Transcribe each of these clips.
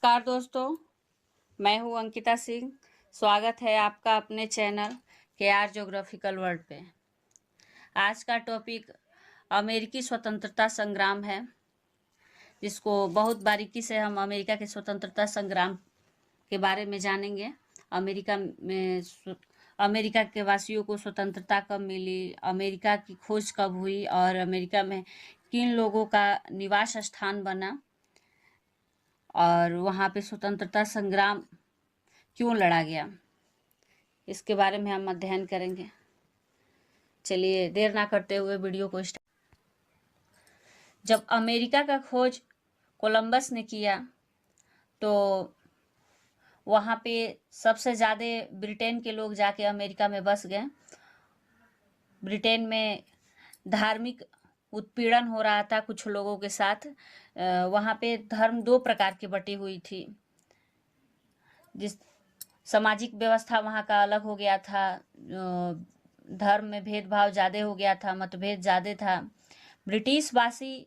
नमस्कार दोस्तों, मैं हूं अंकिता सिंह। स्वागत है आपका अपने चैनल के आर ज्योग्राफिकल वर्ल्ड पे। आज का टॉपिक अमेरिकी स्वतंत्रता संग्राम है, जिसको बहुत बारीकी से हम अमेरिका के स्वतंत्रता संग्राम के बारे में जानेंगे। अमेरिका के वासियों को स्वतंत्रता कब मिली, अमेरिका की खोज कब हुई और अमेरिका में किन लोगों का निवास स्थान बना और वहाँ पे स्वतंत्रता संग्राम क्यों लड़ा गया, इसके बारे में हम अध्ययन करेंगे। चलिए देर ना करते हुए वीडियो को स्टार्ट। जब अमेरिका का खोज कोलंबस ने किया तो वहाँ पे सबसे ज़्यादा ब्रिटेन के लोग जाके अमेरिका में बस गए। ब्रिटेन में धार्मिक उत्पीड़न हो रहा था कुछ लोगों के साथ। वहाँ पे धर्म दो प्रकार की बटी हुई थी। जिस सामाजिक व्यवस्था वहाँ का अलग हो गया था, धर्म में भेदभाव ज़्यादा हो गया था, मतभेद ज़्यादा था। ब्रिटिश वासी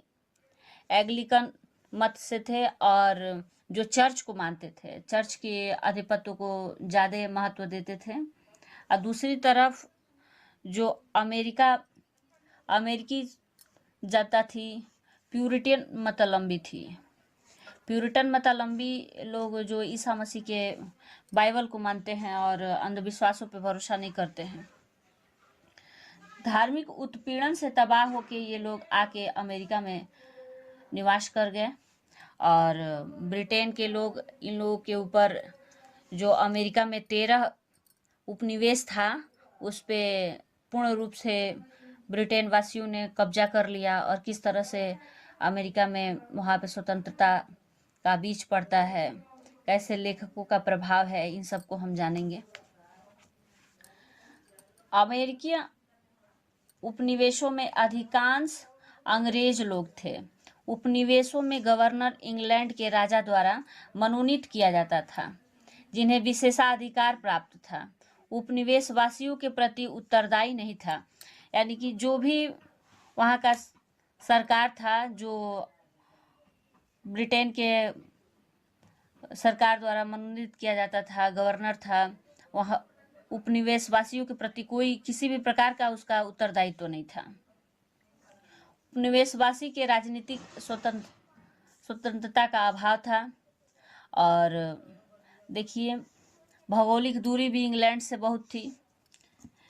एंग्लिकन मत से थे और जो चर्च को मानते थे, चर्च के आधिपत्य को ज़्यादा महत्व देते थे। और दूसरी तरफ जो अमेरिकी जनता थी, प्यूरिटन मतावलंबी थी। प्यूरिटन मतावलंबी लोग जो ईसा मसीह के बाइबल को मानते हैं और अंधविश्वासों पर भरोसा नहीं करते हैं। धार्मिक उत्पीड़न से तबाह होके ये लोग आके अमेरिका में निवास कर गए और ब्रिटेन के लोग इन लोगों के ऊपर जो अमेरिका में 13 उपनिवेश था उस पे पूर्ण रूप से ब्रिटेन वासियों ने कब्जा कर लिया और किस तरह से अमेरिका में वहाँ पे स्वतंत्रता का बीज पड़ता है, कैसे लेखकों का प्रभाव है, इन सब को हम जानेंगे। अमेरिकी उपनिवेशों में अधिकांश अंग्रेज लोग थे। उपनिवेशों में गवर्नर इंग्लैंड के राजा द्वारा मनोनीत किया जाता था, जिन्हें विशेषाधिकार प्राप्त था। उपनिवेश वासियों के प्रति उत्तरदायी नहीं था, यानी कि जो भी वहाँ का सरकार था, जो ब्रिटेन के सरकार द्वारा मनोनीत किया जाता था, गवर्नर था, वह उपनिवेश वासियों के प्रति कोई किसी भी प्रकार का उसका उत्तरदायित्व तो नहीं था। उपनिवेशवासी के राजनीतिक स्वतंत्रता का अभाव था। और देखिए, भौगोलिक दूरी भी इंग्लैंड से बहुत थी।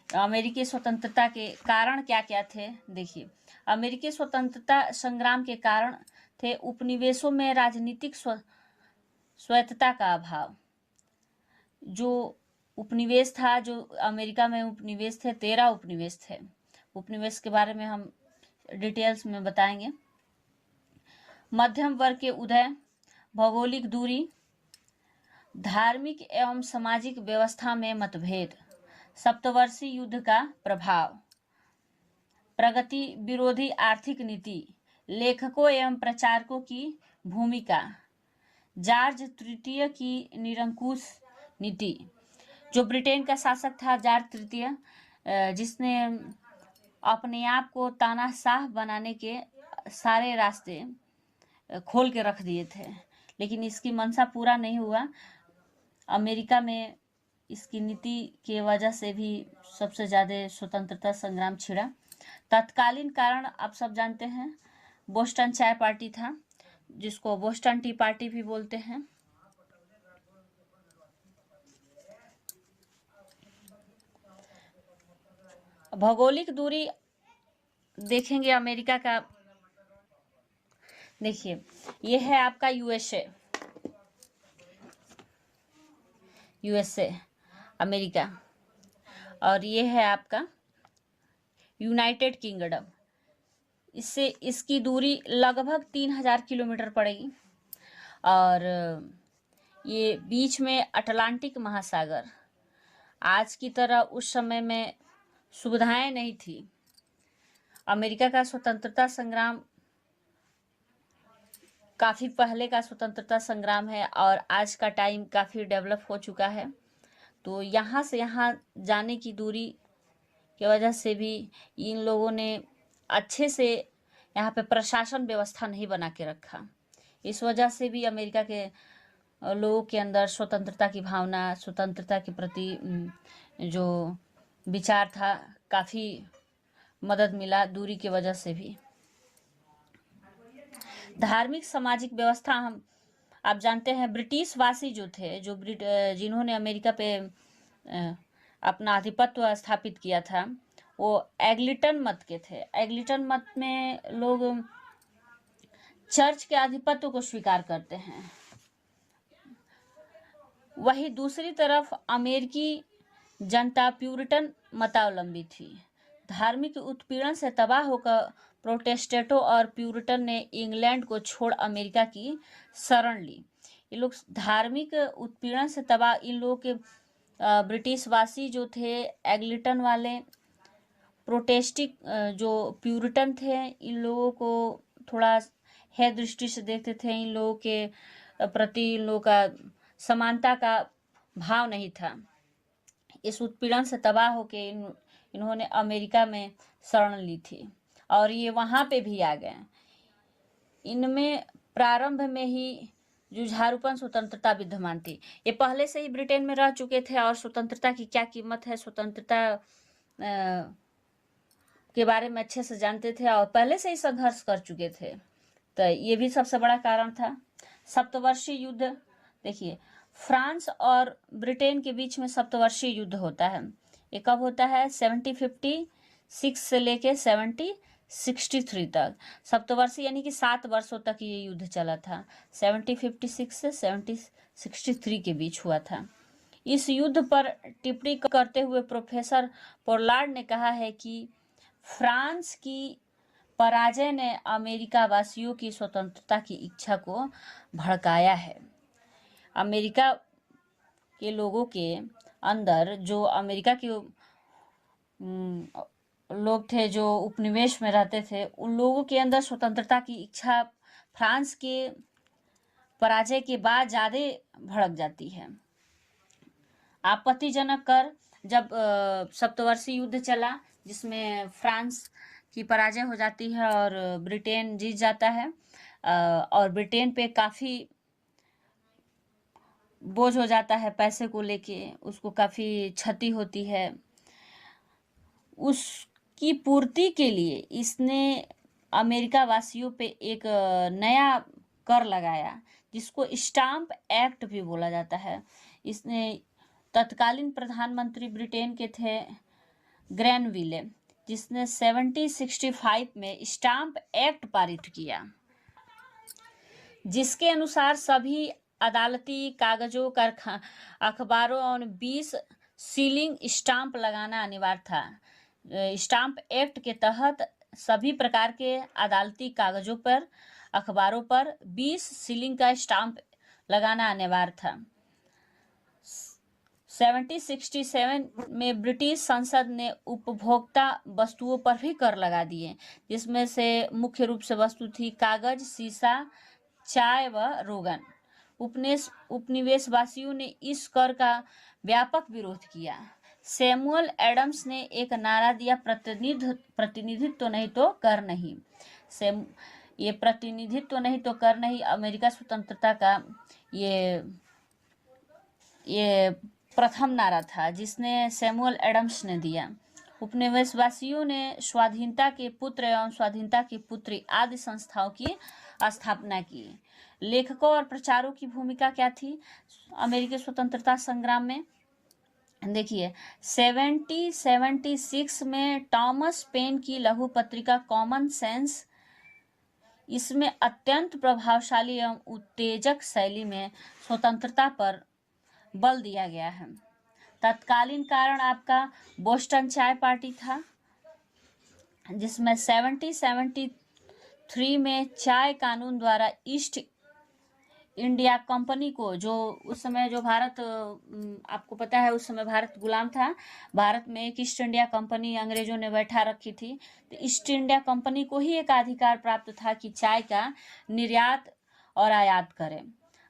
अमेरिकी स्वतंत्रता के कारण क्या क्या थे, देखिए। अमेरिकी स्वतंत्रता संग्राम के कारण थे उपनिवेशों में राजनीतिक स्वायत्तता का अभाव। जो उपनिवेश था, जो अमेरिका में उपनिवेश थे, 13 उपनिवेश थे। उपनिवेश के बारे में हम डिटेल्स में बताएंगे। मध्यम वर्ग के उदय, भौगोलिक दूरी, धार्मिक एवं सामाजिक व्यवस्था में मतभेद, सप्तवर्षीय युद्ध का प्रभाव, प्रगति विरोधी आर्थिक नीति, लेखकों एवं प्रचारकों की भूमिका, जॉर्ज तृतीय की निरंकुश नीति। जो ब्रिटेन का शासक था जॉर्ज तृतीय, जिसने अपने आप को तानाशाह बनाने के सारे रास्ते खोल के रख दिए थे, लेकिन इसकी मंशा पूरा नहीं हुआ। अमेरिका में इसकी नीति के वजह से भी सबसे ज़्यादा स्वतंत्रता संग्राम छिड़ा। तत्कालीन कारण आप सब जानते हैं, बोस्टन चाय पार्टी था, जिसको बोस्टन टी पार्टी भी बोलते हैं। भौगोलिक दूरी देखेंगे अमेरिका का। देखिए, ये है आपका यूएसए अमेरिका, और ये है आपका यूनाइटेड किंगडम। इससे इसकी दूरी लगभग 3000 किलोमीटर पड़ेगी और ये बीच में अटलांटिक महासागर। आज की तरह उस समय में सुविधाएं नहीं थी। अमेरिका का स्वतंत्रता संग्राम काफ़ी पहले का स्वतंत्रता संग्राम है और आज का टाइम काफ़ी डेवलप हो चुका है। तो यहाँ से यहाँ जाने की दूरी की वजह से भी इन लोगों ने अच्छे से यहाँ पे प्रशासन व्यवस्था नहीं बना के रखा। इस वजह से भी अमेरिका के लोगों के अंदर स्वतंत्रता की भावना, स्वतंत्रता के प्रति जो विचार था, काफ़ी मदद मिला दूरी की वजह से भी। धार्मिक सामाजिक व्यवस्था, हम आप जानते हैं ब्रिटिश वासी जो थे, जो जिन्होंने अमेरिका पे अपना आधिपत्य स्थापित किया था, वो एंग्लिकन मत के थे। एंग्लिकन मत में लोग चर्च के आधिपत्य को स्वीकार करते हैं। वही दूसरी तरफ अमेरिकी जनता प्यूरिटन मतावलंबी थी। धार्मिक उत्पीड़न से तबाह होकर प्रोटेस्टेंटों और प्यूरिटन ने इंग्लैंड को छोड़ अमेरिका की शरण ली। ये लोग धार्मिक उत्पीड़न से तबाह, इन लोगों के ब्रिटिश वासी जो थे, एंग्लिकन वाले, प्रोटेस्टिक जो प्यूरिटन थे, इन लोगों को थोड़ा है दृष्टि से देखते थे। इन लोगों के प्रति इन लोगों का समानता का भाव नहीं था। इस उत्पीड़न से तबाह होकर इन्होंने अमेरिका में शरण ली थी और ये वहाँ पे भी आ गए। इनमें प्रारंभ में ही जुझारूपन स्वतंत्रता विद्यमान थी। ये पहले से ही ब्रिटेन में रह चुके थे और स्वतंत्रता की क्या कीमत है, स्वतंत्रता के बारे में अच्छे से जानते थे और पहले से ही संघर्ष कर चुके थे। तो ये भी सबसे बड़ा कारण था। सप्तवर्षीय युद्ध, देखिए फ्रांस और ब्रिटेन के बीच में सप्तवर्षीय युद्ध होता है। ये कब होता है? 1756 से लेके 1763 तक। सप्तवर्षीय यानी कि 7 वर्षों तक ये युद्ध चला था। 1756 से 1763 के बीच हुआ था। इस युद्ध पर टिप्पणी करते हुए प्रोफेसर पोलार्ड ने कहा है कि फ्रांस की पराजय ने अमेरिका वासियों की स्वतंत्रता की इच्छा को भड़काया है। अमेरिका के लोगों के अंदर, जो अमेरिका के लोग थे जो उपनिवेश में रहते थे, उन लोगों के अंदर स्वतंत्रता की इच्छा फ्रांस के पराजय के बाद ज़्यादा भड़क जाती है। आपत्तिजनक कर, जब सप्तवर्षीय युद्ध चला जिसमें फ्रांस की पराजय हो जाती है और ब्रिटेन जीत जाता है और ब्रिटेन पे काफ़ी बोझ हो जाता है पैसे को लेके, उसको काफ़ी क्षति होती है। उसकी पूर्ति के लिए इसने अमेरिका वासियों पे एक नया कर लगाया जिसको स्टाम्प एक्ट भी बोला जाता है। इसने तत्कालीन प्रधानमंत्री ब्रिटेन के थे ग्रैनविले, जिसने 1765 में स्टाम्प एक्ट पारित किया, जिसके अनुसार सभी अदालती कागजों, अखबारों और 20 सीलिंग स्टाम्प लगाना अनिवार्य था। स्टाम्प एक्ट के तहत सभी प्रकार के अदालती कागजों पर, अखबारों पर 20 सीलिंग का स्टाम्प लगाना अनिवार्य था। 1767 में ब्रिटिश संसद ने उपभोक्ता वस्तुओं पर भी कर लगा दिए, जिसमें से मुख्य रूप से वस्तु थी कागज, सीसा, चाय व रोगन। उपनिवेशवासियों ने इस कर का व्यापक विरोध किया। सैमुअल एडम्स ने एक नारा दिया, प्रतिनिधित्व नहीं तो कर नहीं। ये प्रतिनिधित्व नहीं तो कर नहीं अमेरिका स्वतंत्रता का ये प्रथम नारा था जिसने सैमुअल एडम्स ने दिया। उपनिवेशवासियों ने स्वाधीनता के पुत्र एवं स्वाधीनता की पुत्री आदि संस्थाओं की स्थापना की। लेखकों और प्रचारों की भूमिका क्या थी अमेरिकी स्वतंत्रता संग्राम में? देखिए 1776 में टॉमस पेन की लघु पत्रिका कॉमन सेंस, इसमें अत्यंत प्रभावशाली एवं उत्तेजक शैली में स्वतंत्रता पर बल दिया गया है। तत्कालीन कारण आपका बोस्टन चाय पार्टी था, जिसमें 1773 में चाय कानून द्वारा ईस्ट इंडिया कंपनी को, जो उस समय जो भारत, आपको पता है उस समय भारत गुलाम था, भारत में एक ईस्ट इंडिया कंपनी अंग्रेजों ने बैठा रखी थी, तो ईस्ट इंडिया कंपनी को ही एक अधिकार प्राप्त था कि चाय का निर्यात और आयात करे,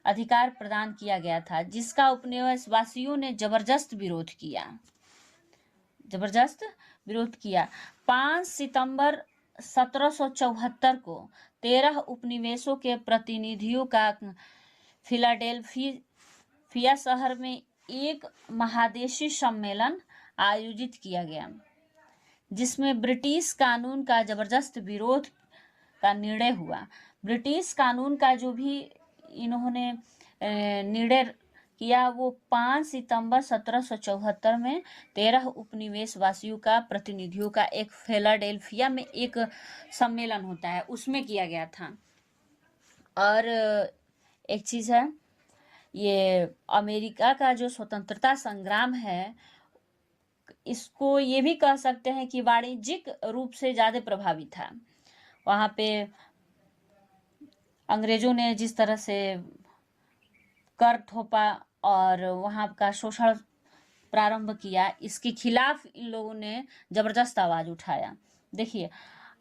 अधिकार प्रदान किया गया था, जिसका उपनिवेशवासियों ने जबरदस्त विरोध किया। 5 सितंबर 1774 को 13 उपनिवेशों के प्रतिनिधियों का फिलाडेल्फिया शहर में एक महादेशी सम्मेलन आयोजित किया गया, जिसमें ब्रिटिश कानून का जबरदस्त विरोध का निर्णय हुआ। ब्रिटिश कानून का जो भी इन्होंने निर्णय किया वो 5 सितंबर 1774 में 13 उपनिवेशवासियों का प्रतिनिधियों का एक फिलाडेल्फिया में एक सम्मेलन होता है, उसमें किया गया था। और एक चीज़ है, ये अमेरिका का जो स्वतंत्रता संग्राम है, इसको ये भी कह सकते हैं कि वाणिज्यिक रूप से ज़्यादा प्रभावी था। वहाँ पे अंग्रेजों ने जिस तरह से कर थोपा और वहाँ का शोषण प्रारंभ किया, इसके खिलाफ इन लोगों ने जबरदस्त आवाज़ उठाया। देखिए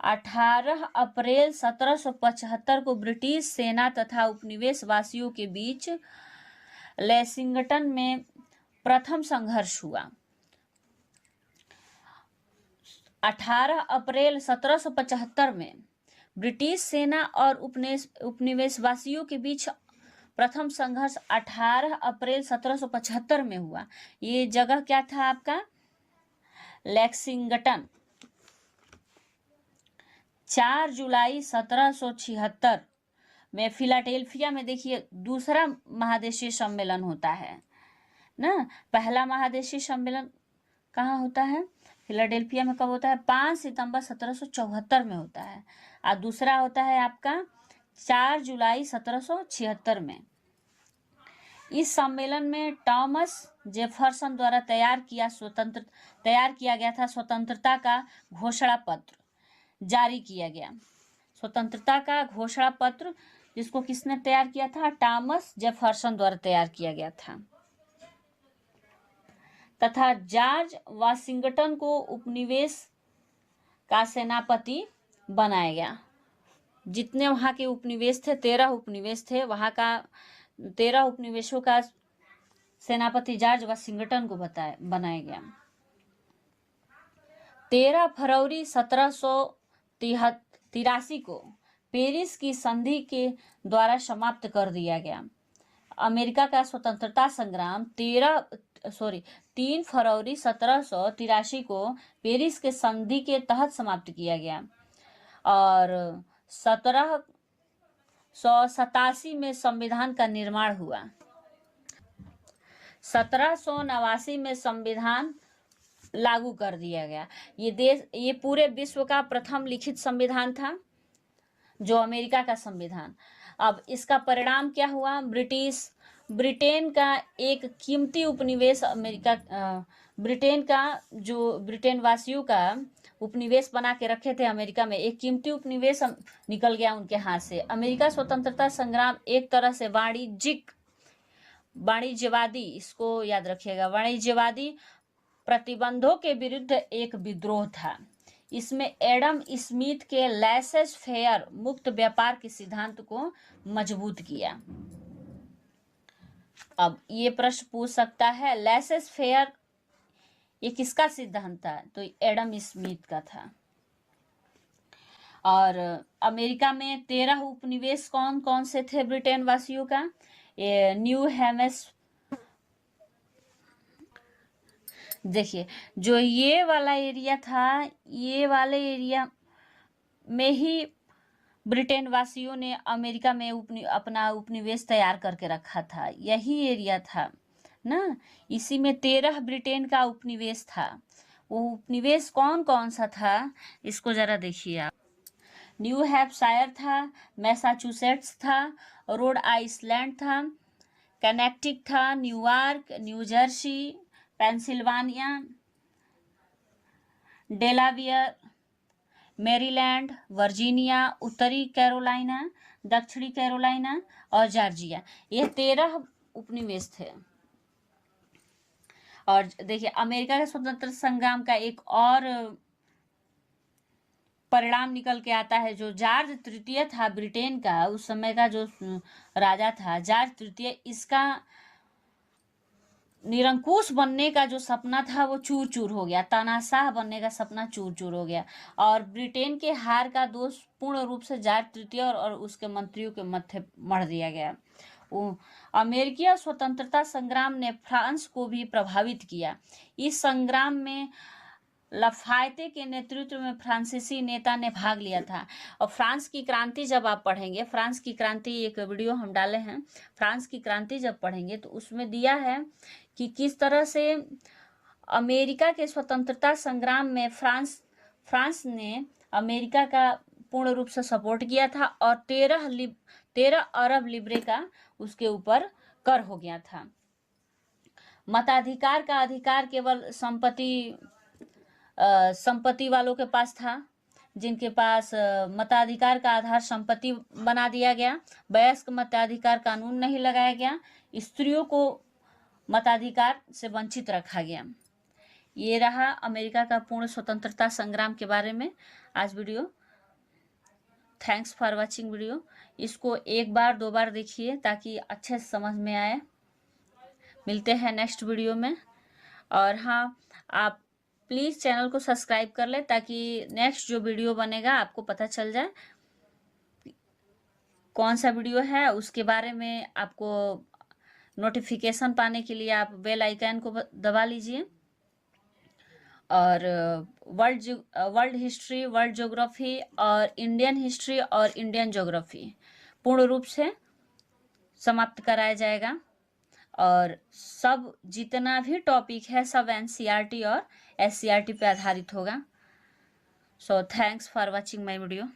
18 अप्रैल 1775 को ब्रिटिश सेना तथा उपनिवेशवासियों के बीच लेक्सिंगटन में प्रथम संघर्ष हुआ। 18 अप्रैल 1775 में ब्रिटिश सेना और उपनिवेशवासियों के बीच प्रथम संघर्ष 18 अप्रैल 1775 में हुआ। ये जगह क्या था आपका? लेक्सिंगटन। 4 जुलाई 1776 में फिलाडेल्फिया में देखिए दूसरा महादेशीय सम्मेलन होता है ना। पहला महादेशीय सम्मेलन कहाँ होता है? फिलाडेल्फिया में कब होता है? 5 सितंबर 1774 में होता है। और दूसरा होता है आपका 4 जुलाई 1776 में। इस सम्मेलन में टॉमस जेफरसन द्वारा तैयार किया गया था स्वतंत्रता का घोषणा पत्र जारी किया गया। स्वतंत्रता का घोषणा पत्र जिसको किसने तैयार किया था? टॉमस जेफरसन द्वारा तैयार किया गया था। तथा जॉर्ज वाशिंगटन को उपनिवेश का सेनापति बनाया गया। जितने वहाँ के उपनिवेश थे, 13 उपनिवेश थे, वहाँ का 13 उपनिवेशों का सेनापति जॉर्ज वाशिंगटन को बनाया गया। 13 फरवरी 1783 को पेरिस की संधि के द्वारा समाप्त कर दिया गया। अमेरिका का स्वतंत्रता संग्राम 3 फरवरी 1783 को पेरिस के संधि के तहत समाप्त किया गया और 1787 में संविधान का निर्माण हुआ। 1789 में संविधान लागू कर दिया गया। ये पूरे विश्व का प्रथम लिखित संविधान था, जो अमेरिका का संविधान। अब इसका परिणाम क्या हुआ? ब्रिटेन का एक कीमती उपनिवेश ब्रिटेन वासियों का उपनिवेश बना के रखे थे अमेरिका में, एक कीमती उपनिवेश निकल गया उनके हाथ से। अमेरिका स्वतंत्रता संग्राम एक तरह से वाणिज्यवादी, इसको याद रखिएगा, वाणिज्यवादी प्रतिबंधों के विरुद्ध एक विद्रोह था। इसमें एडम स्मिथ के लेसेस फेयर मुक्त व्यापार के सिद्धांत को मजबूत किया। अब ये प्रश्न पूछ सकता है, लेसेस फेयर ये किसका सिद्धांत था? तो एडम स्मिथ का था। और अमेरिका में 13 उपनिवेश कौन कौन से थे ब्रिटेन वासियों का? न्यू हेम्स, देखिए जो ये वाला एरिया था, ये वाले एरिया में ही ब्रिटेन वासियों ने अमेरिका में अपना उपनिवेश तैयार करके रखा था। यही एरिया था ना, इसी में 13 ब्रिटेन का उपनिवेश था। वो उपनिवेश कौन कौन सा था इसको जरा देखिए आप। न्यू हैम्पशायर था, मैसाचुसेट्स था, रोड आइसलैंड था, कनेक्टिकट था, New York, New Jersey, Pennsylvania, Delaware, Maryland, Virginia, उत्तरी कैरोलिना, दक्षिणी कैरोलिना और जॉर्जिया, ये 13 उपनिवेश थे। और देखिए अमेरिका के स्वतंत्रता संग्राम का एक और परिणाम निकल के आता है। जो जॉर्ज तृतीय था ब्रिटेन का, उस समय का जो राजा था जॉर्ज तृतीय, इसका निरंकुश बनने का जो सपना था वो चूर चूर हो गया। तानाशाह बनने का सपना चूर चूर हो गया और ब्रिटेन के हार का दोष पूर्ण रूप से जॉर्ज तृतीय और उसके मंत्रियों के मत्थे मढ़ दिया गया। अमेरिकी स्वतंत्रता संग्राम ने फ्रांस को भी प्रभावित किया। इस संग्राम में लफायते के नेतृत्व में फ्रांसीसी नेता ने भाग लिया था। और फ्रांस की क्रांति जब आप पढ़ेंगे, फ्रांस की क्रांति एक वीडियो हम डाले हैं, फ्रांस की क्रांति जब पढ़ेंगे तो उसमें दिया है कि किस तरह से अमेरिका के स्वतंत्रता संग्राम में फ्रांस ने अमेरिका का पूर्ण रूप से सपोर्ट किया था और 13 अरब लिब्रे का उसके ऊपर कर हो गया था। मताधिकार का अधिकार केवल संपत्ति वालों के पास था, जिनके पास मताधिकार का आधार संपत्ति बना दिया गया। वयस्क मताधिकार कानून नहीं लगाया गया। स्त्रियों को मताधिकार से वंचित रखा गया। ये रहा अमेरिका का पूर्ण स्वतंत्रता संग्राम के बारे में आज video. Thanks for watching video. इसको एक बार 2 बार देखिए ताकि अच्छे से समझ में आए। मिलते हैं नेक्स्ट वीडियो में। और हाँ, आप प्लीज़ चैनल को सब्सक्राइब कर लें ताकि नेक्स्ट जो वीडियो बनेगा आपको पता चल जाए कौन सा वीडियो है। उसके बारे में आपको नोटिफिकेशन पाने के लिए आप बेल आइकन को दबा लीजिए। और वर्ल्ड हिस्ट्री, वर्ल्ड ज्योग्राफी और इंडियन हिस्ट्री और इंडियन ज्योग्राफी पूर्ण रूप से समाप्त कराया जाएगा। और सब जितना भी टॉपिक है सब NCERT और SCERT पे आधारित होगा। So thanks for watching my video.